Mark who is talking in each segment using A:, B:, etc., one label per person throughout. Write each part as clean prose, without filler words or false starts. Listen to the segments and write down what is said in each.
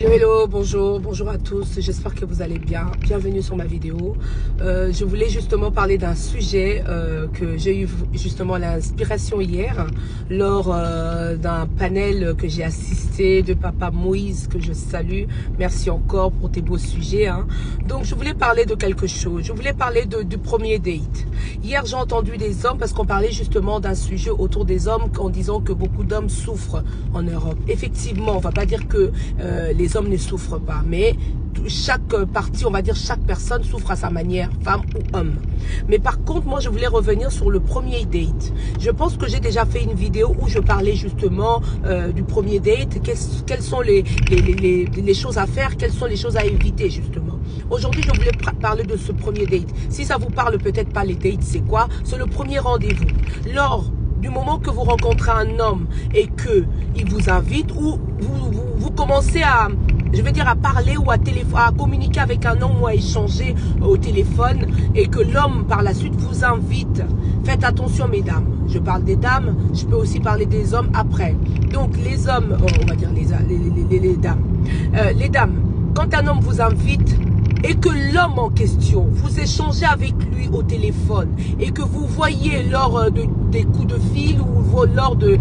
A: Hello, hello, bonjour à tous, j'espère que vous allez bien. Bienvenue sur ma vidéo. Je voulais justement parler d'un sujet que j'ai eu justement l'inspiration hier lors d'un panel que j'ai assisté de Papa Moïse, que je salue. Merci encore pour tes beaux sujets. Donc je voulais parler de quelque chose, je voulais parler du premier date. Hier j'ai entendu des hommes, parce qu'on parlait justement d'un sujet autour des hommes en disant que beaucoup d'hommes souffrent en Europe. Effectivement, on va pas dire que les hommes ne souffrent pas, mais chaque partie, on va dire chaque personne souffre à sa manière, femme ou homme. Mais par contre, moi je voulais revenir sur le premier date. Je pense que j'ai déjà fait une vidéo où je parlais justement du premier date, quelles sont les choses à faire, quelles sont les choses à éviter justement. Aujourd'hui je voulais parler de ce premier date. Si ça vous parle peut-être pas les dates, c'est quoi? C'est le premier rendez-vous. Lors du moment que vous rencontrez un homme et que il vous invite, ou vous commencez à, je veux dire, à parler ou à communiquer avec un homme ou à échanger au téléphone, et que l'homme par la suite vous invite, faites attention mesdames. Je parle des dames, je peux aussi parler des hommes après. Donc les hommes, on va dire les dames. Les dames, quand un homme vous invite et que l'homme en question, vous échangez avec lui au téléphone et que vous voyez lors des coups de fil ou lors des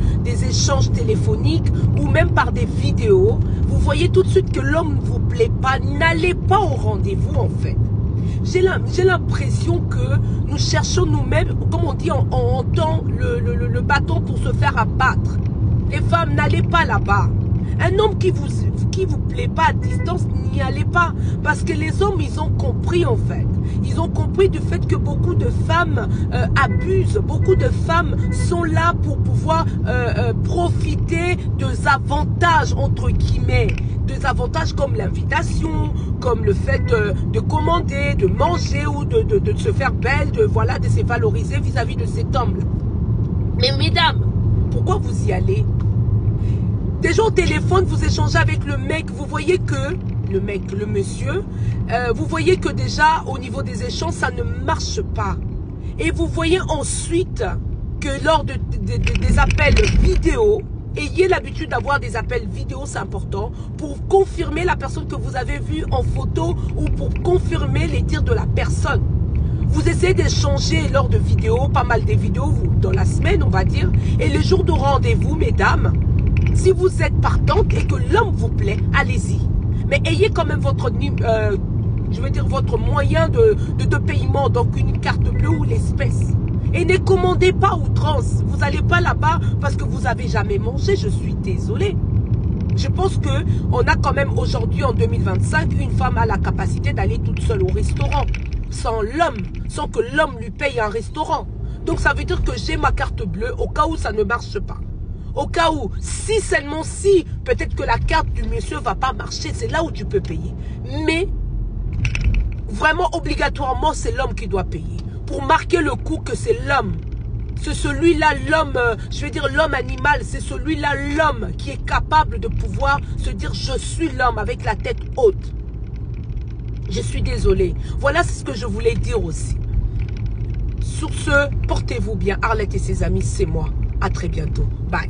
A: échanges téléphoniques ou même par des vidéos, vous voyez tout de suite que l'homme ne vous plaît pas, n'allez pas au rendez-vous en fait. J'ai l'impression que nous cherchons nous-mêmes, comme on dit, on tend le bâton pour se faire abattre. Les femmes, n'allez pas là-bas. Un homme qui vous plaît pas à distance, n'y allez pas. Parce que les hommes, ils ont compris en fait. Ils ont compris du fait que beaucoup de femmes abusent. Beaucoup de femmes sont là pour pouvoir profiter des avantages, entre guillemets. Des avantages comme l'invitation, comme le fait de commander, de manger ou de se faire belle, de se valoriser vis-à-vis de cet homme-là. Mais mesdames, pourquoi vous y allez? Déjà au téléphone, vous échangez avec le mec, vous voyez que, le monsieur, vous voyez que déjà au niveau des échanges, ça ne marche pas. Et vous voyez ensuite que lors des appels vidéo, ayez l'habitude d'avoir des appels vidéo, c'est important, pour confirmer la personne que vous avez vue en photo ou pour confirmer les dires de la personne. Vous essayez d'échanger lors de vidéos, pas mal des vidéos dans la semaine, on va dire, et le jour de rendez-vous, mesdames, si vous êtes partante et que l'homme vous plaît, allez-y. Mais ayez quand même votre moyen de paiement, donc une carte bleue ou l'espèce. Et ne commandez pas outrance. Vous n'allez pas là-bas parce que vous n'avez jamais mangé, je suis désolée. Je pense qu'on a quand même aujourd'hui, en 2025, une femme a la capacité d'aller toute seule au restaurant, sans l'homme, sans que l'homme lui paye un restaurant. Donc ça veut dire que j'ai ma carte bleue au cas où ça ne marche pas. Au cas où, si seulement si, peut-être que la carte du monsieur va pas marcher, c'est là où tu peux payer. Mais, vraiment, obligatoirement, c'est l'homme qui doit payer. Pour marquer le coup que c'est l'homme. C'est celui-là, l'homme, je vais dire l'homme animal, c'est celui-là, l'homme qui est capable de pouvoir se dire « je suis l'homme » avec la tête haute. Je suis désolée. Voilà ce que je voulais dire aussi. Sur ce, portez-vous bien. Arlette et ses amis, c'est moi. À très bientôt. Bye.